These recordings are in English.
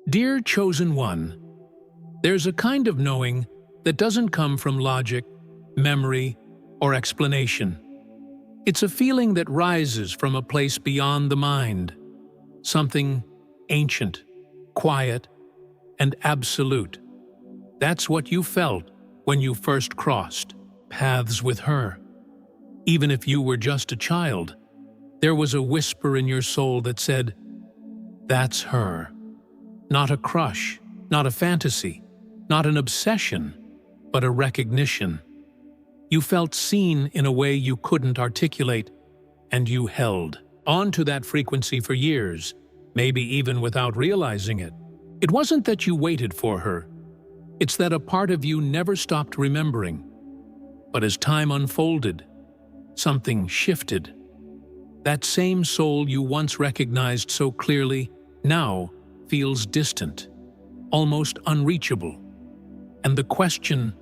Dear Chosen One, there's a kind of knowing that doesn't come from logic, memory, or explanation. It's a feeling that rises from a place beyond the mind, something ancient, quiet, and absolute. That's what you felt when you first crossed paths with her. Even if you were just a child, there was a whisper in your soul that said, "That's her." Not a crush, not a fantasy, not an obsession, but a recognition. You felt seen in a way you couldn't articulate, and you held on to that frequency for years, maybe even without realizing it. It wasn't that you waited for her. It's that a part of you never stopped remembering. But as time unfolded, something shifted. That same soul you once recognized so clearly now feels distant, almost unreachable. And the question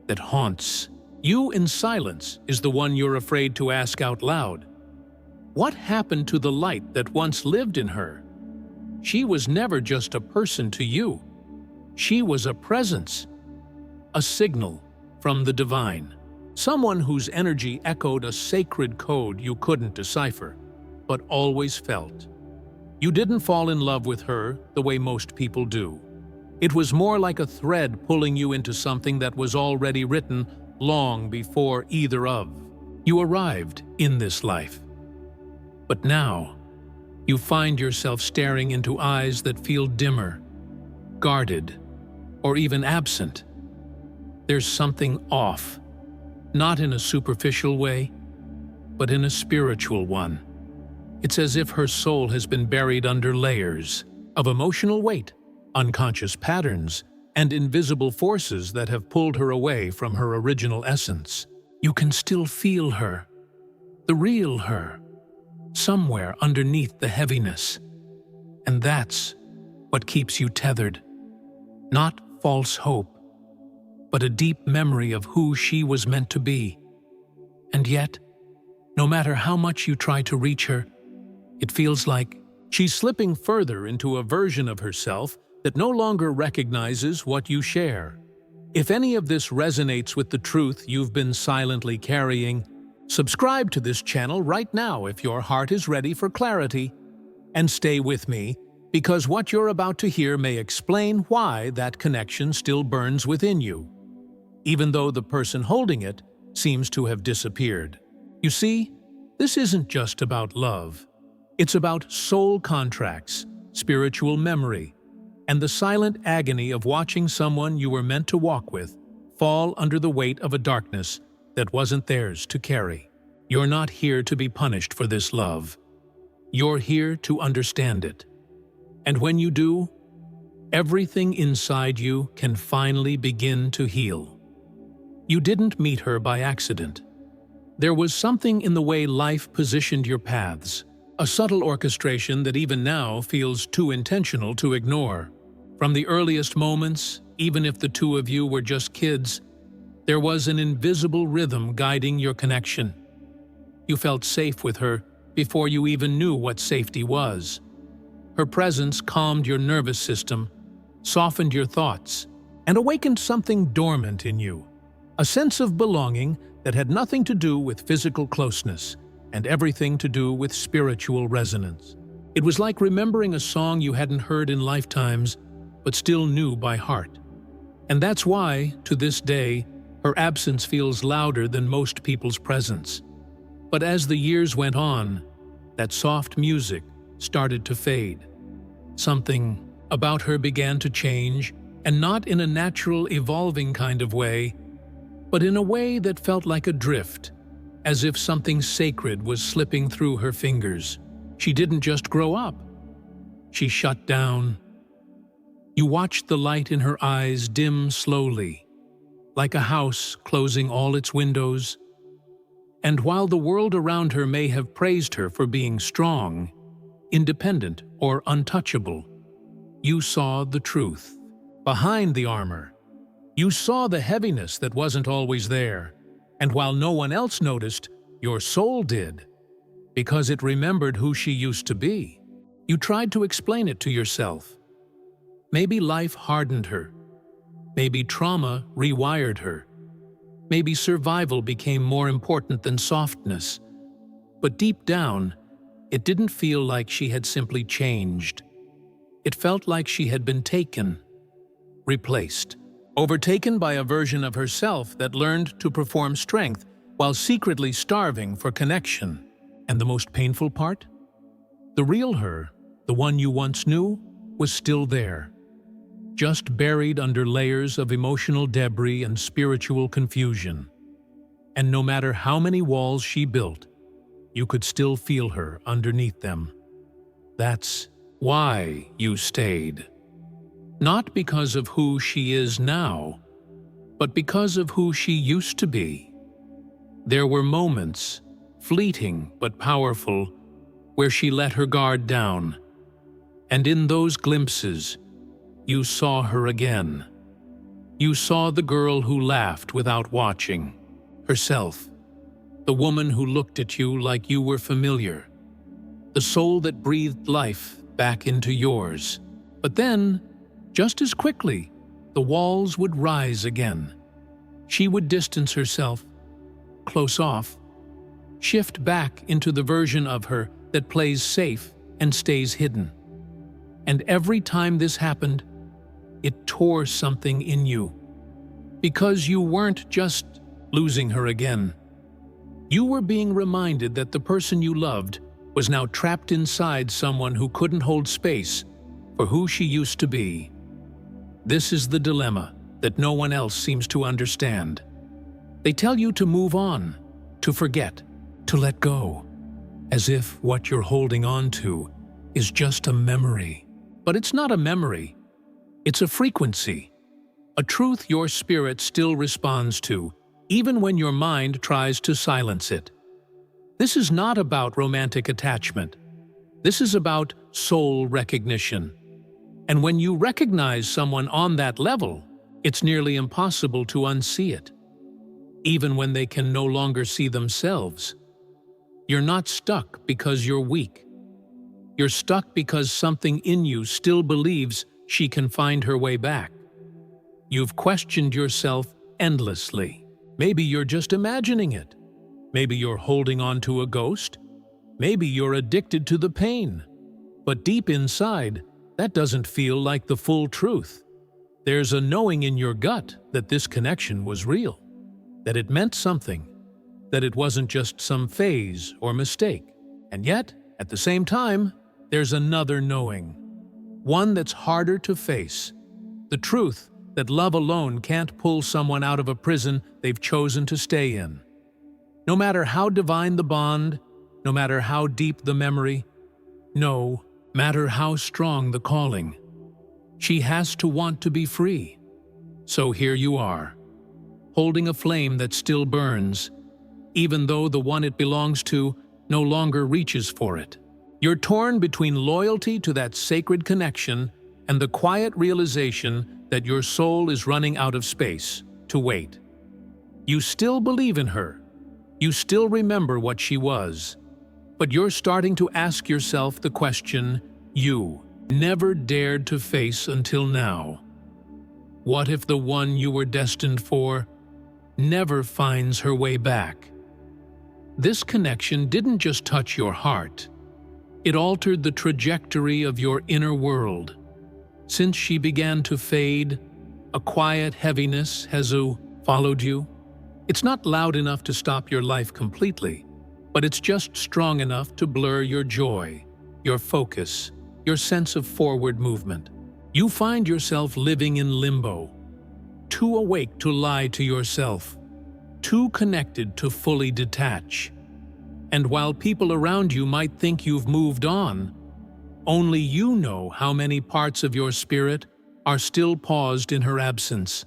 that haunts you in silence is the one you're afraid to ask out loud. What happened to the light that once lived in her? She was never just a person to you. She was a presence, a signal from the divine, someone whose energy echoed a sacred code you couldn't decipher, but always felt. You didn't fall in love with her the way most people do. It was more like a thread pulling you into something that was already written long before either of you arrived in this life. But now, you find yourself staring into eyes that feel dimmer, guarded, or even absent. There's something off, not in a superficial way, but in a spiritual one. It's as if her soul has been buried under layers of emotional weight, unconscious patterns, and invisible forces that have pulled her away from her original essence. You can still feel her, the real her, somewhere underneath the heaviness. And that's what keeps you tethered. Not false hope, but a deep memory of who she was meant to be. And yet, no matter how much you try to reach her, it feels like she's slipping further into a version of herself that no longer recognizes what you share. If any of this resonates with the truth you've been silently carrying, subscribe to this channel right now if your heart is ready for clarity. And stay with me, because what you're about to hear may explain why that connection still burns within you, even though the person holding it seems to have disappeared. You see, this isn't just about love. It's about soul contracts, spiritual memory, and the silent agony of watching someone you were meant to walk with fall under the weight of a darkness that wasn't theirs to carry. You're not here to be punished for this love. You're here to understand it. And when you do, everything inside you can finally begin to heal. You didn't meet her by accident. There was something in the way life positioned your paths, a subtle orchestration that even now feels too intentional to ignore. From the earliest moments, even if the two of you were just kids, there was an invisible rhythm guiding your connection. You felt safe with her before you even knew what safety was. Her presence calmed your nervous system, softened your thoughts, and awakened something dormant in you, a sense of belonging that had nothing to do with physical closeness and everything to do with spiritual resonance. It was like remembering a song you hadn't heard in lifetimes, but still knew by heart. And that's why, to this day, her absence feels louder than most people's presence. But as the years went on, that soft music started to fade. Something about her began to change, and not in a natural, evolving kind of way, but in a way that felt like a drift, as if something sacred was slipping through her fingers. She didn't just grow up. She shut down. You watched the light in her eyes dim slowly, like a house closing all its windows. And while the world around her may have praised her for being strong, independent, or untouchable, you saw the truth. Behind the armor, you saw the heaviness that wasn't always there. And while no one else noticed, your soul did, because it remembered who she used to be. You tried to explain it to yourself. Maybe life hardened her. Maybe trauma rewired her. Maybe survival became more important than softness. But deep down, it didn't feel like she had simply changed. It felt like she had been taken, replaced, overtaken by a version of herself that learned to perform strength while secretly starving for connection. And the most painful part? The real her, the one you once knew, was still there, just buried under layers of emotional debris and spiritual confusion. And no matter how many walls she built, you could still feel her underneath them. That's why you stayed. Not because of who she is now, but because of who she used to be. There were moments, fleeting but powerful, where she let her guard down. And in those glimpses, you saw her again. You saw the girl who laughed without watching, herself. The woman who looked at you like you were familiar. The soul that breathed life back into yours. But then, just as quickly, the walls would rise again. She would distance herself, close off, shift back into the version of her that plays safe and stays hidden. And every time this happened, it tore something in you. Because you weren't just losing her again. You were being reminded that the person you loved was now trapped inside someone who couldn't hold space for who she used to be. This is the dilemma that no one else seems to understand. They tell you to move on, to forget, to let go, as if what you're holding on to is just a memory. But it's not a memory. It's a frequency, a truth your spirit still responds to, even when your mind tries to silence it. This is not about romantic attachment. This is about soul recognition. And when you recognize someone on that level, it's nearly impossible to unsee it. Even when they can no longer see themselves. You're not stuck because you're weak. You're stuck because something in you still believes she can find her way back. You've questioned yourself endlessly. Maybe you're just imagining it. Maybe you're holding on to a ghost. Maybe you're addicted to the pain. But deep inside, that doesn't feel like the full truth. There's a knowing in your gut that this connection was real, that it meant something, that it wasn't just some phase or mistake. And yet, at the same time, there's another knowing, one that's harder to face, the truth that love alone can't pull someone out of a prison they've chosen to stay in. No matter how divine the bond, no matter how deep the memory, no matter how strong the calling, she has to want to be free. So here you are, holding a flame that still burns, even though the one it belongs to no longer reaches for it. You're torn between loyalty to that sacred connection and the quiet realization that your soul is running out of space to wait. You still believe in her. You still remember what she was. But you're starting to ask yourself the question you never dared to face until now. What if the one you were destined for never finds her way back? This connection didn't just touch your heart. It altered the trajectory of your inner world. Since she began to fade, a quiet heaviness has followed you. It's not loud enough to stop your life completely, but it's just strong enough to blur your joy, your focus, your sense of forward movement. You find yourself living in limbo, too awake to lie to yourself, too connected to fully detach. And while people around you might think you've moved on, only you know how many parts of your spirit are still paused in her absence.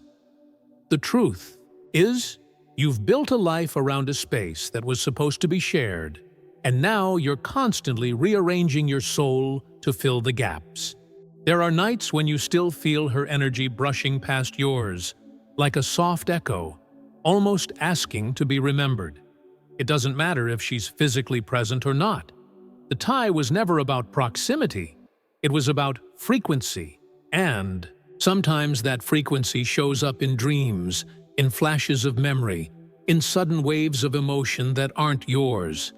The truth is, you've built a life around a space that was supposed to be shared, and now you're constantly rearranging your soul to fill the gaps. There are nights when you still feel her energy brushing past yours, like a soft echo, almost asking to be remembered. It doesn't matter if she's physically present or not. The tie was never about proximity. It was about frequency, And sometimes that frequency shows up in dreams, in flashes of memory, in sudden waves of emotion that aren't yours.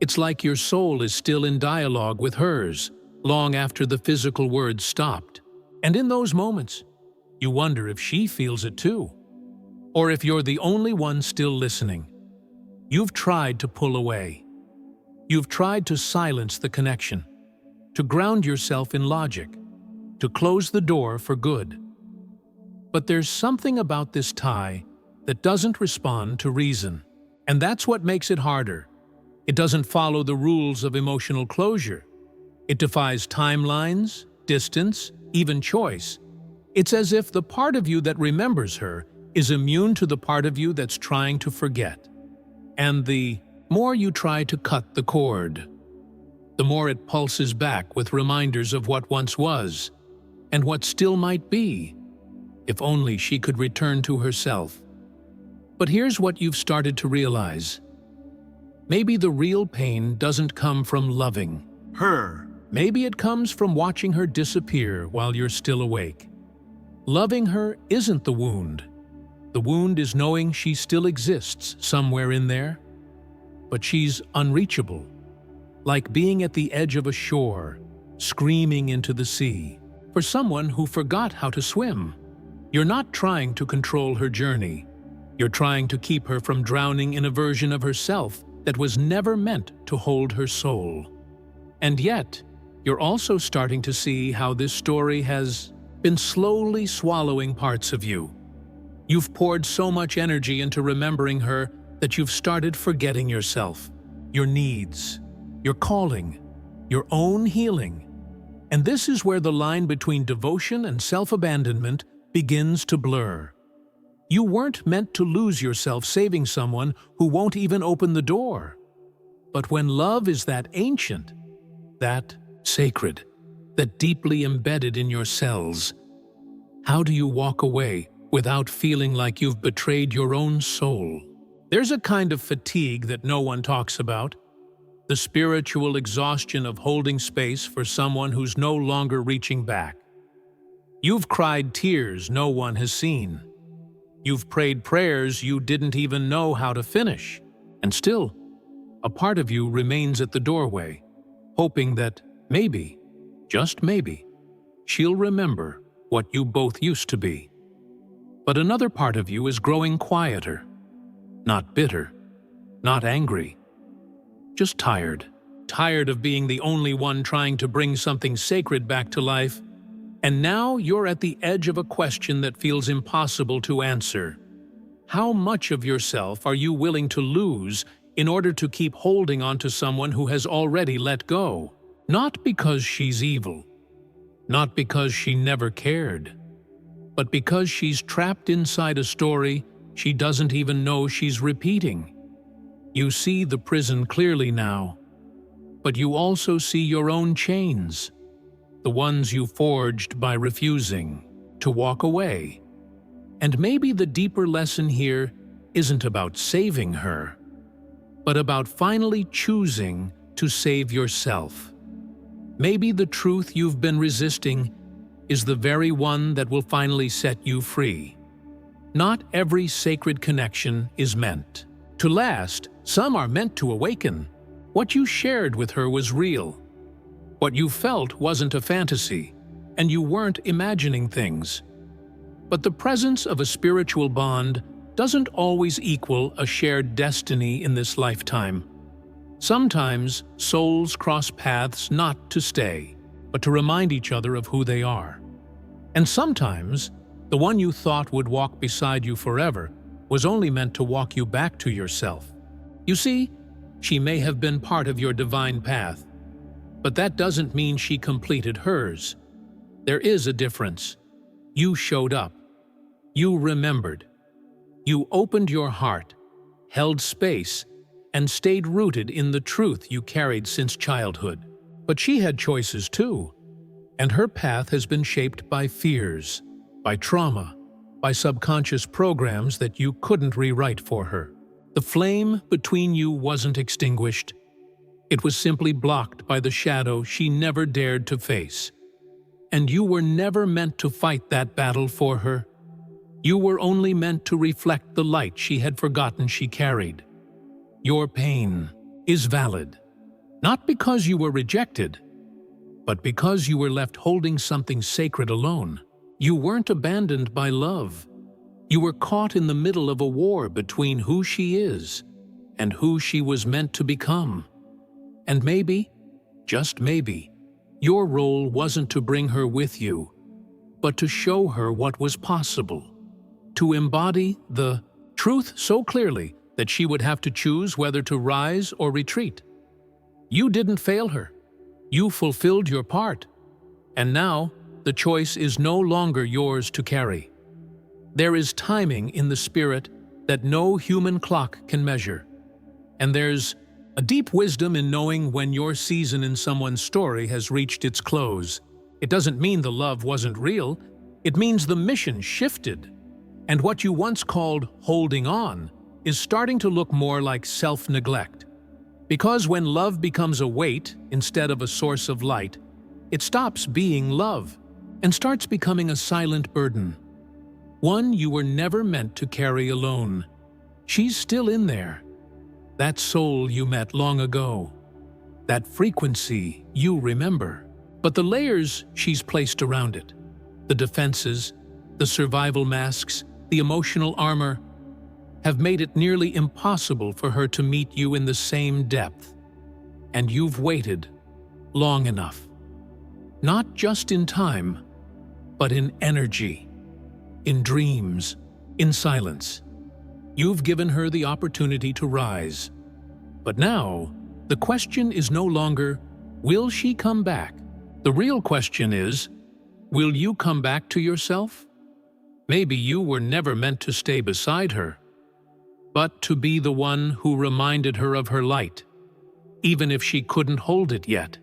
It's like your soul is still in dialogue with hers, long after the physical words stopped. And in those moments, you wonder if she feels it too, or if you're the only one still listening. You've tried to pull away. You've tried to silence the connection, to ground yourself in logic, to close the door for good. But there's something about this tie that doesn't respond to reason. And that's what makes it harder. It doesn't follow the rules of emotional closure. It defies timelines, distance, even choice. It's as if the part of you that remembers her is immune to the part of you that's trying to forget. And the more you try to cut the cord, the more it pulses back with reminders of what once was, and what still might be, if only she could return to herself. But here's what you've started to realize. Maybe the real pain doesn't come from loving her. Maybe it comes from watching her disappear while you're still awake. Loving her isn't the wound. The wound is knowing she still exists somewhere in there. But she's unreachable, like being at the edge of a shore, screaming into the sea, for someone who forgot how to swim. You're not trying to control her journey. You're trying to keep her from drowning in a version of herself that was never meant to hold her soul. And yet, you're also starting to see how this story has been slowly swallowing parts of you. You've poured so much energy into remembering her that you've started forgetting yourself, your needs, your calling, your own healing. And this is where the line between devotion and self-abandonment begins to blur. You weren't meant to lose yourself saving someone who won't even open the door. But when love is that ancient, that sacred, that deeply embedded in your cells, how do you walk away without feeling like you've betrayed your own soul? There's a kind of fatigue that no one talks about, the spiritual exhaustion of holding space for someone who's no longer reaching back. You've cried tears no one has seen. You've prayed prayers you didn't even know how to finish. And still, a part of you remains at the doorway, hoping that maybe, just maybe, she'll remember what you both used to be. But another part of you is growing quieter, not bitter, not angry, just tired. Tired of being the only one trying to bring something sacred back to life. And now you're at the edge of a question that feels impossible to answer. How much of yourself are you willing to lose in order to keep holding on to someone who has already let go? Not because she's evil, not because she never cared, but because she's trapped inside a story she doesn't even know she's repeating. You see the prison clearly now, but you also see your own chains, the ones you forged by refusing to walk away. And maybe the deeper lesson here isn't about saving her, but about finally choosing to save yourself. Maybe the truth you've been resisting is the very one that will finally set you free. Not every sacred connection is meant to last. Some are meant to awaken. What you shared with her was real. What you felt wasn't a fantasy, and you weren't imagining things. But the presence of a spiritual bond doesn't always equal a shared destiny in this lifetime. Sometimes souls cross paths not to stay, but to remind each other of who they are. And sometimes the one you thought would walk beside you forever was only meant to walk you back to yourself. You see, she may have been part of your divine path, but that doesn't mean she completed hers. There is a difference. You showed up. You remembered. You opened your heart, held space, and stayed rooted in the truth you carried since childhood. But she had choices too, and her path has been shaped by fears, by trauma, by subconscious programs that you couldn't rewrite for her. The flame between you wasn't extinguished. It was simply blocked by the shadow she never dared to face. And you were never meant to fight that battle for her. You were only meant to reflect the light she had forgotten she carried. Your pain is valid, not because you were rejected, but because you were left holding something sacred alone. You weren't abandoned by love. You were caught in the middle of a war between who she is and who she was meant to become. And maybe, just maybe, your role wasn't to bring her with you, but to show her what was possible, to embody the truth so clearly that she would have to choose whether to rise or retreat. You didn't fail her. You fulfilled your part. And now, the choice is no longer yours to carry. There is timing in the spirit that no human clock can measure. And there's a deep wisdom in knowing when your season in someone's story has reached its close. It doesn't mean the love wasn't real. It means the mission shifted. And what you once called holding on is starting to look more like self-neglect. Because when love becomes a weight instead of a source of light, it stops being love and starts becoming a silent burden. One you were never meant to carry alone. She's still in there. That soul you met long ago. That frequency you remember. But the layers she's placed around it, the defenses, the survival masks, the emotional armor, have made it nearly impossible for her to meet you in the same depth. And you've waited long enough. Not just in time, but in energy, in dreams, in silence. You've given her the opportunity to rise. But now, the question is no longer, will she come back? The real question is, will you come back to yourself? Maybe you were never meant to stay beside her, but to be the one who reminded her of her light, even if she couldn't hold it yet.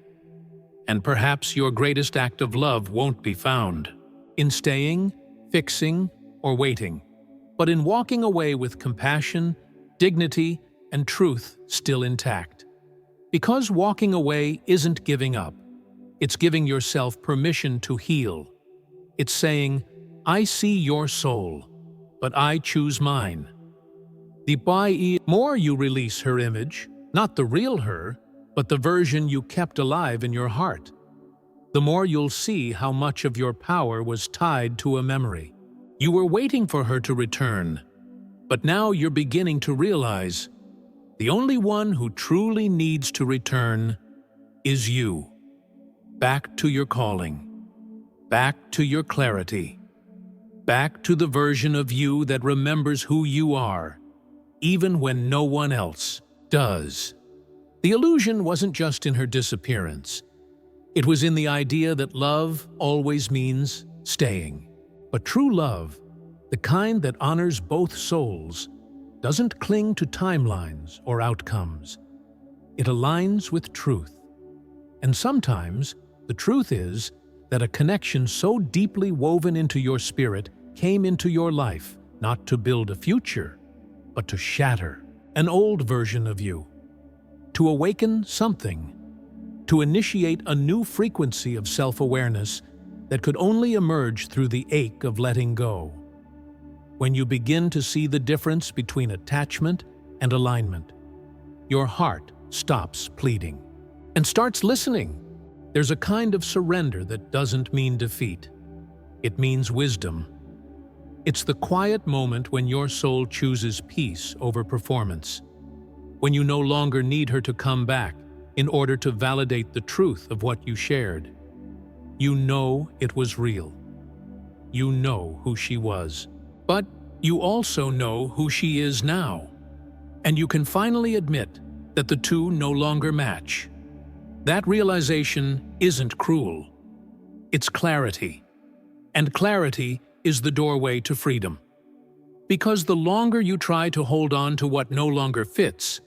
And perhaps your greatest act of love won't be found in staying, fixing, or waiting, but in walking away with compassion, dignity, and truth still intact. Because walking away isn't giving up. It's giving yourself permission to heal. It's saying, I see your soul, but I choose mine. The more you release her image, not the real her, but the version you kept alive in your heart, the more you'll see how much of your power was tied to a memory. You were waiting for her to return, but now you're beginning to realize the only one who truly needs to return is you. Back to your calling, back to your clarity, back to the version of you that remembers who you are, even when no one else does. The illusion wasn't just in her disappearance. It was in the idea that love always means staying. But true love, the kind that honors both souls, doesn't cling to timelines or outcomes. It aligns with truth. And sometimes, the truth is that a connection so deeply woven into your spirit came into your life not to build a future, but to shatter an old version of you, to awaken something, to initiate a new frequency of self-awareness that could only emerge through the ache of letting go. When you begin to see the difference between attachment and alignment, your heart stops pleading and starts listening. There's a kind of surrender that doesn't mean defeat. It means wisdom. It's the quiet moment when your soul chooses peace over performance, when you no longer need her to come back in order to validate the truth of what you shared. You know it was real. You know who she was. But you also know who she is now. And you can finally admit that the two no longer match. That realization isn't cruel. It's clarity. And clarity is the doorway to freedom. Because the longer you try to hold on to what no longer fits,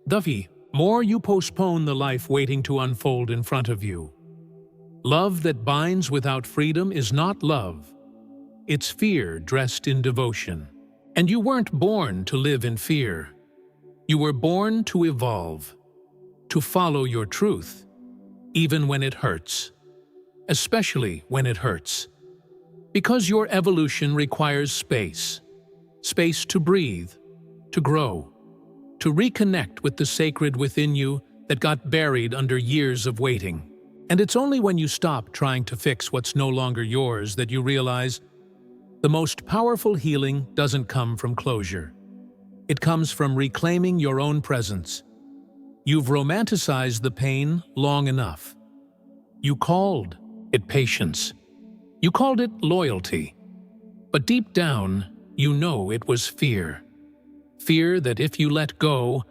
the more you postpone the life waiting to unfold in front of you. Love that binds without freedom is not love. It's fear dressed in devotion. And you weren't born to live in fear. You were born to evolve, to follow your truth, even when it hurts. especially when it hurts. Because your evolution requires space. Space to breathe, to grow, to reconnect with the sacred within you that got buried under years of waiting. And it's only when you stop trying to fix what's no longer yours that you realize the most powerful healing doesn't come from closure. It comes from reclaiming your own presence. You've romanticized the pain long enough. You called it patience. You called it loyalty. But deep down, you know it was fear. Fear that if you let go,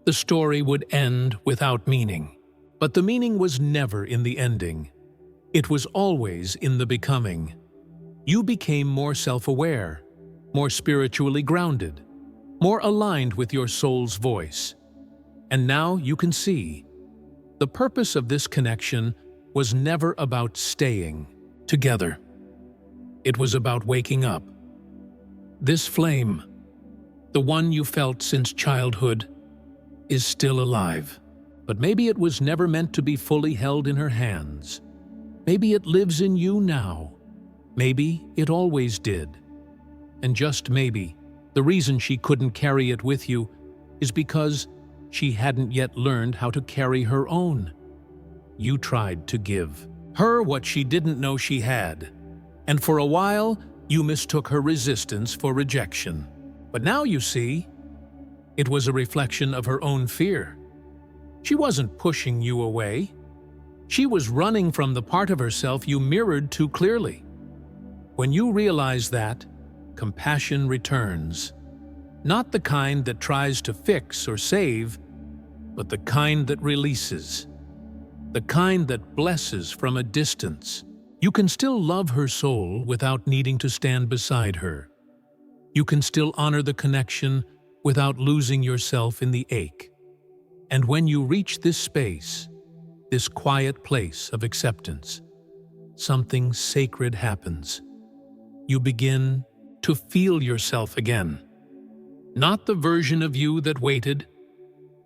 the story would end without meaning. But the meaning was never in the ending. It was always in the becoming. You became more self-aware, more spiritually grounded, more aligned with your soul's voice. And now you can see, the purpose of this connection was never about staying together. It was about waking up. This flame, the one you felt since childhood, is still alive. But maybe it was never meant to be fully held in her hands. Maybe it lives in you now. Maybe it always did. And just maybe, the reason she couldn't carry it with you is because she hadn't yet learned how to carry her own. You tried to give her what she didn't know she had. And for a while, you mistook her resistance for rejection. But now you see, it was a reflection of her own fear. She wasn't pushing you away. She was running from the part of herself you mirrored too clearly. When you realize that, compassion returns. Not the kind that tries to fix or save, but the kind that releases. The kind that blesses from a distance. You can still love her soul without needing to stand beside her. You can still honor the connection without losing yourself in the ache. And when you reach this space, this quiet place of acceptance, something sacred happens. You begin to feel yourself again. Not the version of you that waited,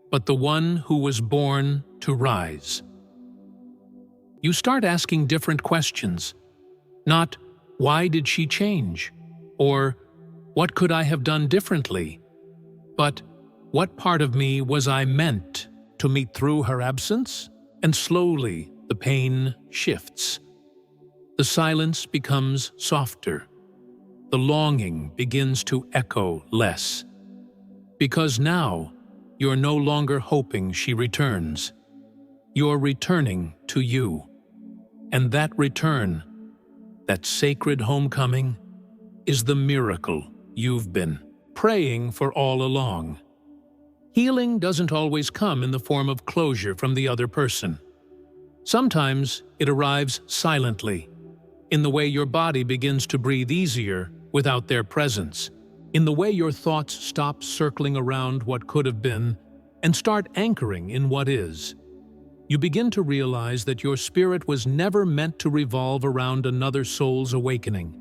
but the one who was born to rise. You start asking different questions. Not, why did she change? Or, what could I have done differently? But, what part of me was I meant to meet through her absence? And slowly, the pain shifts. The silence becomes softer. The longing begins to echo less. Because now, you're no longer hoping she returns. You're returning to you. And that return, that sacred homecoming, is the miracle you've been praying for all along. Healing doesn't always come in the form of closure from the other person. Sometimes it arrives silently, in the way your body begins to breathe easier without their presence, in the way your thoughts stop circling around what could have been and start anchoring in what is. You begin to realize that your spirit was never meant to revolve around another soul's awakening,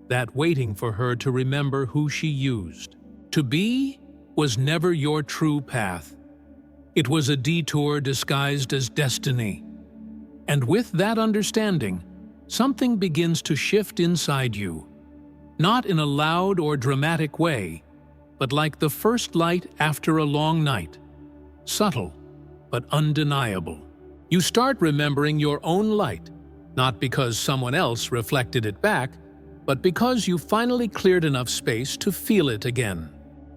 that waiting for her to remember who she used to be was never your true path. It was a detour disguised as destiny. And with that understanding, something begins to shift inside you, not in a loud or dramatic way, but like the first light after a long night, subtle but undeniable. You start remembering your own light, not because someone else reflected it back, but because you finally cleared enough space to feel it again.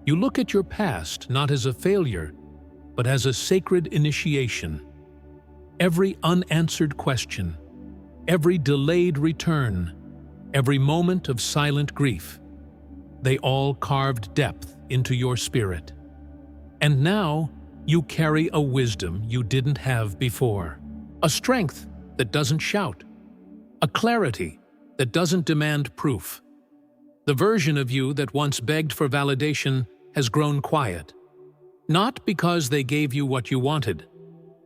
You look at your past not as a failure, but as a sacred initiation. Every unanswered question, every delayed return, every moment of silent grief, they all carved depth into your spirit. And now, you carry a wisdom you didn't have before, a strength that doesn't shout, a clarity that doesn't demand proof. The version of you that once begged for validation has grown quiet, not because they gave you what you wanted,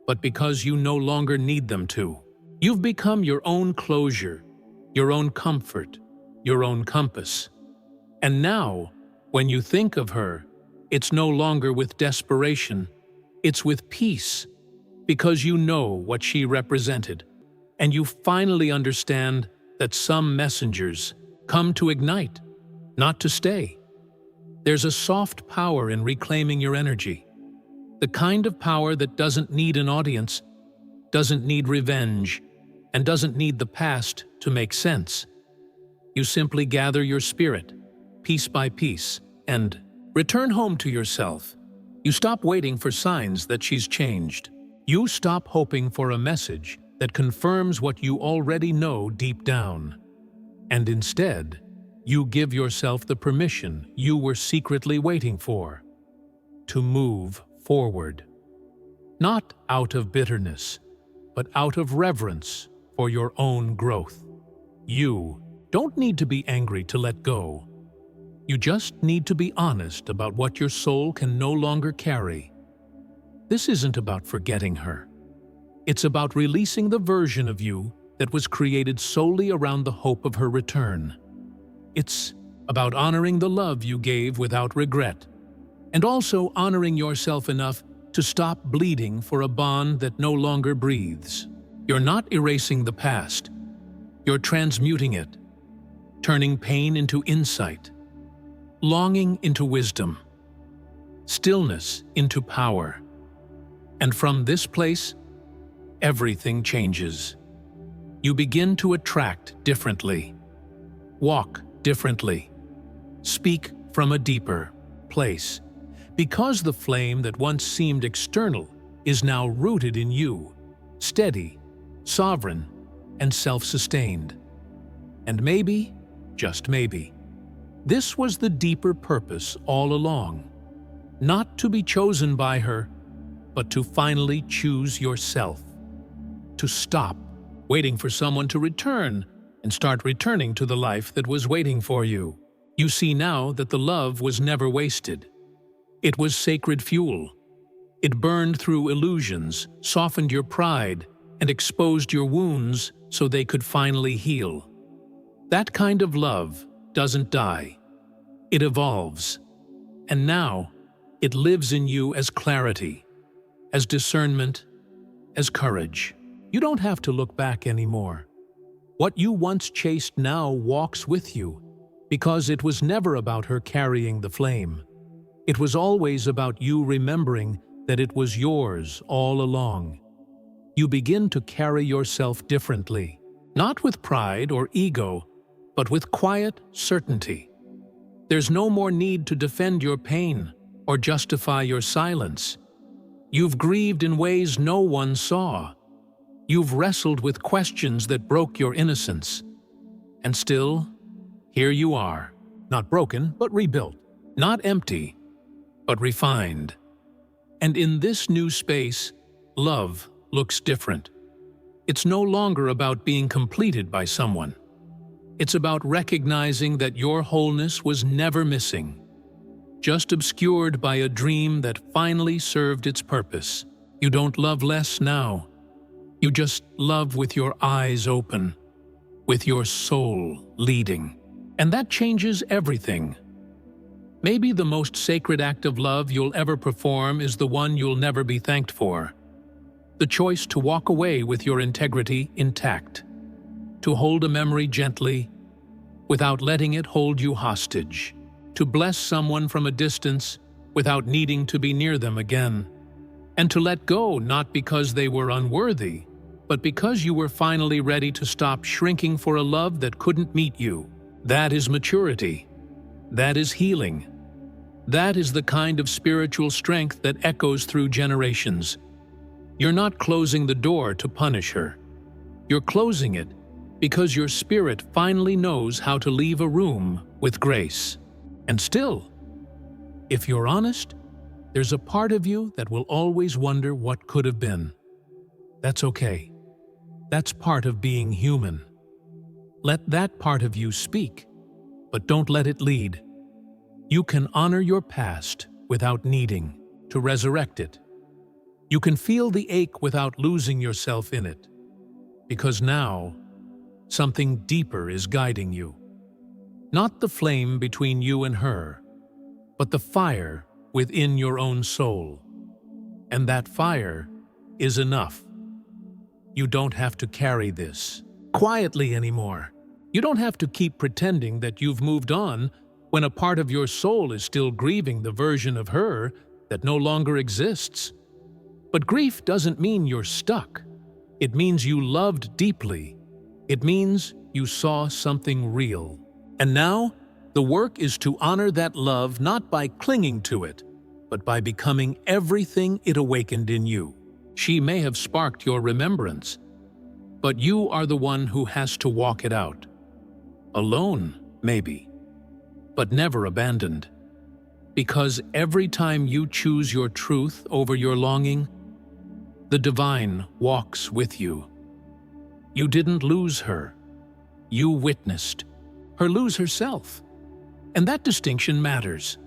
but because you no longer need them to. You've become your own closure, your own comfort, your own compass. And now, when you think of her, it's no longer with desperation, it's with peace, because you know what she represented. and you finally understand that some messengers come to ignite, not to stay. There's a soft power in reclaiming your energy, the kind of power that doesn't need an audience, doesn't need revenge, and doesn't need the past to make sense. You simply gather your spirit, piece by piece, and return home to yourself. You stop waiting for signs that she's changed. You stop hoping for a message that confirms what you already know deep down. And instead, you give yourself the permission you were secretly waiting for, to move forward. Not out of bitterness, but out of reverence for your own growth. You don't need to be angry to let go. You just need to be honest about what your soul can no longer carry. This isn't about forgetting her. It's about releasing the version of you that was created solely around the hope of her return. It's about honoring the love you gave without regret, and also honoring yourself enough to stop bleeding for a bond that no longer breathes. You're not erasing the past. You're transmuting it, turning pain into insight, longing into wisdom, stillness into power. And from this place, everything changes. You begin to attract differently, walk differently, speak from a deeper place, because the flame that once seemed external is now rooted in you, steady, sovereign, and self-sustained. And maybe, just maybe, this was the deeper purpose all along, not to be chosen by her, but to finally choose yourself, to stop waiting for someone to return and start returning to the life that was waiting for you. You see now that the love was never wasted. It was sacred fuel. It burned through illusions, softened your pride, and exposed your wounds so they could finally heal. That kind of love doesn't die. It evolves. And now, it lives in you as clarity, as discernment, as courage. You don't have to look back anymore. What you once chased now walks with you, because it was never about her carrying the flame. It was always about you remembering that it was yours all along. You begin to carry yourself differently, not with pride or ego, but with quiet certainty. There's no more need to defend your pain or justify your silence. You've grieved in ways no one saw. You've wrestled with questions that broke your innocence. And still, here you are, not broken, but rebuilt, not empty, but refined. And in this new space, love looks different. It's no longer about being completed by someone. It's about recognizing that your wholeness was never missing, just obscured by a dream that finally served its purpose. You don't love less now. You just love with your eyes open, with your soul leading. And that changes everything. Maybe the most sacred act of love you'll ever perform is the one you'll never be thanked for. The choice to walk away with your integrity intact, to hold a memory gently, without letting it hold you hostage, to bless someone from a distance without needing to be near them again, and to let go not because they were unworthy, but because you were finally ready to stop shrinking for a love that couldn't meet you. That is maturity. That is healing. That is the kind of spiritual strength that echoes through generations. You're not closing the door to punish her. You're closing it because your spirit finally knows how to leave a room with grace. And still, if you're honest, there's a part of you that will always wonder what could have been. That's okay. That's part of being human. Let that part of you speak, but don't let it lead. You can honor your past without needing to resurrect it. You can feel the ache without losing yourself in it, because now something deeper is guiding you. Not the flame between you and her, but the fire within your own soul. And that fire is enough. You don't have to carry this quietly anymore. You don't have to keep pretending that you've moved on when a part of your soul is still grieving the version of her that no longer exists. But grief doesn't mean you're stuck. It means you loved deeply. It means you saw something real. And now, the work is to honor that love not by clinging to it, but by becoming everything it awakened in you. She may have sparked your remembrance, but you are the one who has to walk it out. Alone, maybe, but never abandoned. Because every time you choose your truth over your longing, the divine walks with you. You didn't lose her. You witnessed her lose herself. And that distinction matters.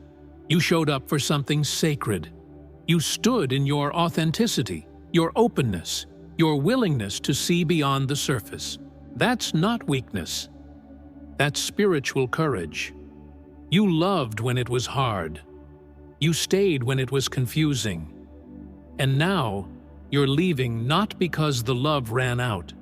You showed up for something sacred. You stood in your authenticity, your openness, your willingness to see beyond the surface. That's not weakness. That's spiritual courage. You loved when it was hard. You stayed when it was confusing. And now, you're leaving not because the love ran out,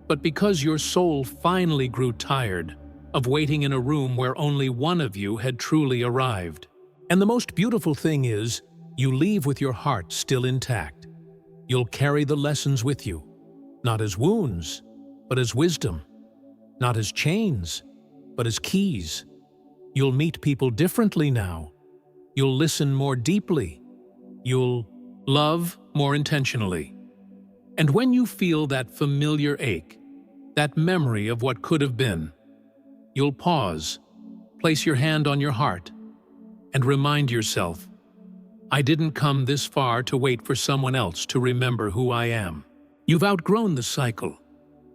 but because your soul finally grew tired of waiting in a room where only one of you had truly arrived. And the most beautiful thing is, you leave with your heart still intact. You'll carry the lessons with you, not as wounds, but as wisdom, not as chains, but as keys. You'll meet people differently now. You'll listen more deeply. You'll love more intentionally. And when you feel that familiar ache, that memory of what could have been, you'll pause, place your hand on your heart, and remind yourself, I didn't come this far to wait for someone else to remember who I am. You've outgrown the cycle.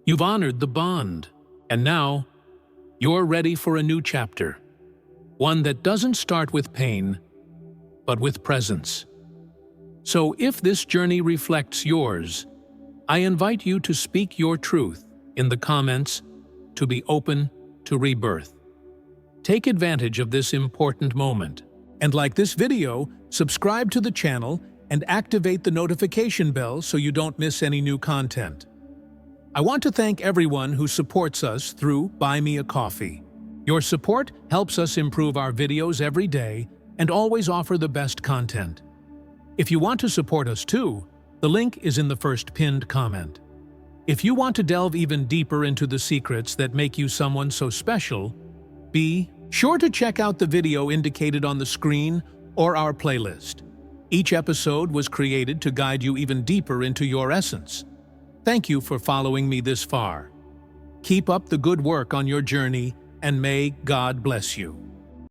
You've honored the bond. And now, you're ready for a new chapter. One that doesn't start with pain, but with presence. So if this journey reflects yours, I invite you to speak your truth in the comments, to be open to rebirth. Take advantage of this important moment. And like this video, subscribe to the channel and activate the notification bell so you don't miss any new content. I want to thank everyone who supports us through Buy Me a Coffee. Your support helps us improve our videos every day and always offer the best content. If you want to support us too, the link is in the first pinned comment. If you want to delve even deeper into the secrets that make you someone so special, be sure to check out the video indicated on the screen or our playlist. Each episode was created to guide you even deeper into your essence. Thank you for following me this far. Keep up the good work on your journey, and may God bless you.